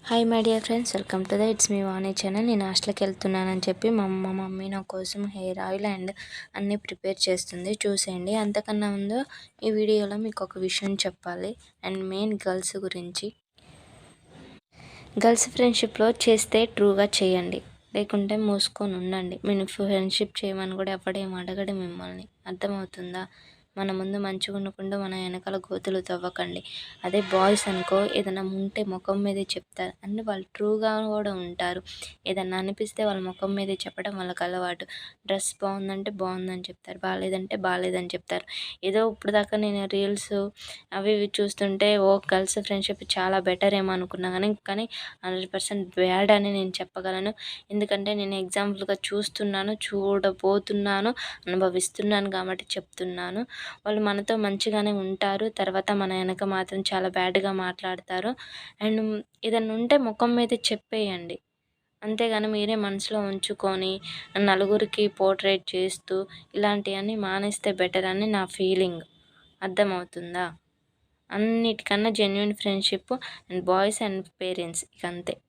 Hi my dear friends, welcome to it's me Vani channel. నేను హాస్టల్కి వెళ్తున్నానని చెప్పి మా మమ్మీ నా కోసం హెయిర్ ఆయిల్ అండ్ అన్నీ ప్రిపేర్ చేస్తుంది, చూసేయండి. అంతకన్నా ముందు ఈ వీడియోలో మీకు ఒక విషయం చెప్పాలి, అండ్ మెయిన్ గర్ల్స్ గురించి. గర్ల్స్ ఫ్రెండ్షిప్లో చేస్తే ట్రూగా చేయండి, లేకుంటే మూసుకొని ఉండండి. మీరు ఫ్రెండ్షిప్ చేయమని కూడా ఎవడేం అడగడు మిమ్మల్ని, అర్థమవుతుందా? మన ముందు మంచిగా ఉండకుండా మన వెనకాల గోతులు తవ్వకండి. అదే బాయ్స్ అనుకో, ఏదైనా ఉంటే ముఖం మీదే చెప్తారు, అండ్ వాళ్ళు ట్రూగా కూడా ఉంటారు. ఏదన్నా అనిపిస్తే వాళ్ళ ముఖం మీదే చెప్పడం వాళ్ళకి అలవాటు. డ్రెస్ బాగుందంటే బాగుందని చెప్తారు, బాగాలేదంటే బాగాలేదని చెప్తారు. ఏదో ఇప్పుడు దాకా నేను రీల్స్ అవి ఇవి చూస్తుంటే గర్ల్స్ ఫ్రెండ్షిప్ చాలా బెటర్ ఏమో అనుకున్నా, కానీ 100% బ్యాడ్ అని నేను చెప్పగలను. ఎందుకంటే నేను ఎగ్జాంపుల్గా చూస్తున్నాను, చూడబోతున్నాను, అనుభవిస్తున్నాను కాబట్టి చెప్తున్నాను. వాళ్ళు మనతో మంచిగానే ఉంటారు, తర్వాత మన వెనక మాత్రం చాలా బ్యాడ్గా మాట్లాడతారు. అండ్ ఏదన్నా ఉంటే ముఖం మీద చెప్పేయండి, అంతేగాని మీరే మనసులో ఉంచుకొని నలుగురికి పోర్ట్రేట్ చేస్తూ ఇలాంటివన్నీ మానేస్తే బెటర్ అని నా ఫీలింగ్. అర్థమవుతుందా? అన్నిటికన్నా genuine friendship and boys and parents, ఇక అంతే.